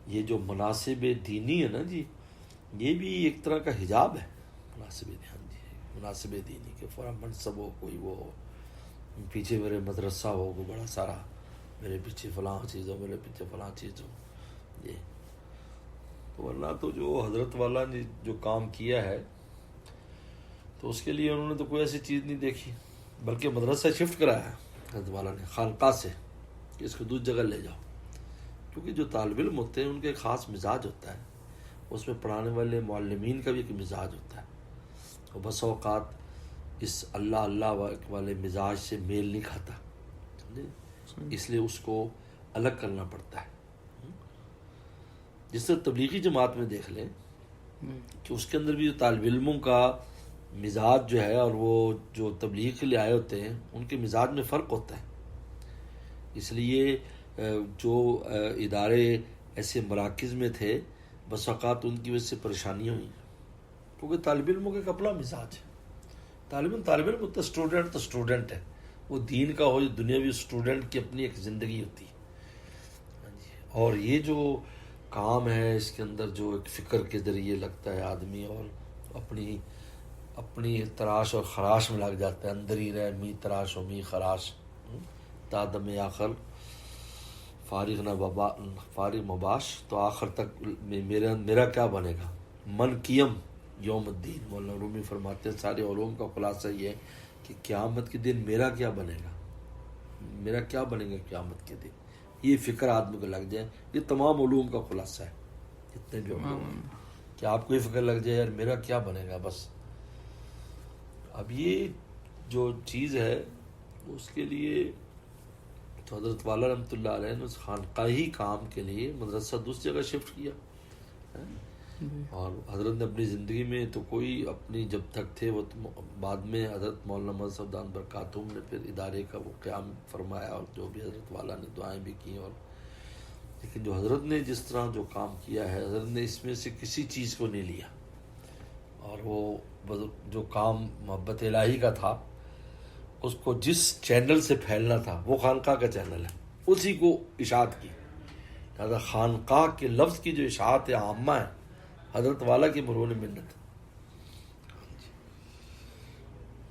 یہ جو مناسب دینی ہے نا جی، یہ بھی ایک طرح کا حجاب ہے. مناسب مناسب دینی کے فوراً منصب ہو، کوئی وہ ہو، پیچھے میرے مدرسہ ہو کوئی بڑا سارا، میرے پیچھے فلاں چیز ہو، میرے پیچھے فلاں چیز ہو. یہ ورنہ تو جو حضرت والا نے جو کام کیا ہے تو اس کے لیے انہوں نے تو کوئی ایسی چیز نہیں دیکھی، بلکہ مدرسہ شفٹ کرایا ہے حضرت والا نے خانقاہ سے کہ اس کو دوسری جگہ لے جاؤ. کیونکہ جو طالب علم ہوتے ہیں ان کا ایک خاص مزاج ہوتا ہے، اس میں پڑھانے والے معلمین کا بھی ایک مزاج ہوتا ہے، اور بس اوقات اس اللہ اللہ والے مزاج سے میل نہیں کھاتا، اس لیے اس کو الگ کرنا پڑتا ہے. جس طرح تبلیغی جماعت میں دیکھ لیں کہ اس کے اندر بھی جو طالب علموں کا مزاج جو ہے اور وہ جو تبلیغ کے لیے آئے ہوتے ہیں ان کے مزاج میں فرق ہوتا ہے. اس لیے جو ادارے ایسے مراکز میں تھے بس اوقات ان کی وجہ سے پریشانیاں ہوئیں، کیونکہ طالب علموں کا ایک اپنا مزاج ہے. طالب علم ہوتا ہے، اسٹوڈنٹ تو اسٹوڈنٹ ہے، وہ دین کا ہو یا دنیاوی، اسٹوڈنٹ کی اپنی ایک زندگی ہوتی ہے. اور یہ جو کام ہے اس کے اندر جو ایک فکر کے ذریعے لگتا ہے آدمی اور اپنی تراش اور خراش میں لگ جاتا ہے، اندر ہی رہ می تراش و می خراش تادم آخر فارغ نہ فارغ مباش، تو آخر تک میرا کیا بنے گا. من کیم یوم الدین، مولانا رومی فرماتے ہیں سارے علوم کا خلاصہ یہ ہے کہ قیامت کے دن میرا کیا بنے گا، میرا کیا بنے گا قیامت کے دن. یہ فکر آدمی کو لگ جائے، یہ تمام علوم کا خلاصہ ہے جتنے بھی علوم ہیں، کہ آپ کو یہ فکر لگ جائے یار میرا کیا بنے گا بس. اب یہ جو چیز ہے اس کے لیے تو حضرت والا رحمۃ اللہ علیہ نے اس خانقاہی کام کے لیے مدرسہ دوسری جگہ شفٹ کیا. اور حضرت نے اپنی زندگی میں تو کوئی اپنی جب تک تھے وہ بعد میں حضرت مولانا محمد صفدان برکاتہم نے پھر ادارے کا وہ قیام فرمایا اور جو بھی حضرت والا نے دعائیں بھی کی. اور لیکن جو حضرت نے جس طرح جو کام کیا ہے حضرت نے اس میں سے کسی چیز کو نہیں لیا، اور وہ جو کام محبت الہی کا تھا اس کو جس چینل سے پھیلنا تھا وہ خانقاہ کا چینل ہے، اسی کو اشاعت کی. لہٰذا خانقاہ کے لفظ کی جو اشاعت عامہ ہے حضرت والا کی مرہون منت.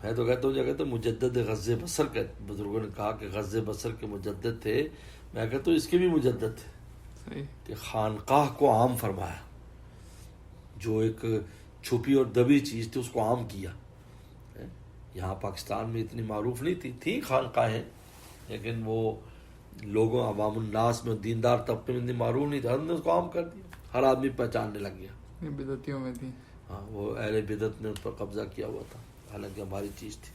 میں تو کہتا ہوں جگہ تو مجدد غزِ بصر کا بزرگوں نے کہا کہ غزِ بصر کے مجدد تھے، میں کہتا ہوں اس کے بھی مجدد تھے کہ خانقاہ کو عام فرمایا، جو ایک چھپی اور دبی چیز تھی اس کو عام کیا. یہاں پاکستان میں اتنی معروف نہیں تھی خانقاہیں، لیکن وہ لوگوں عوام الناس میں دیندار طبقے میں اتنی معروف نہیں تھا، حضرت نے اس کو عام کر دیا، ہر آدمی پہچاننے لگ گیا. بدعتیوں میں تھی، ہاں وہ اہل بدعت نے اس پر قبضہ کیا ہوا تھا، حالانکہ ہماری چیز تھی.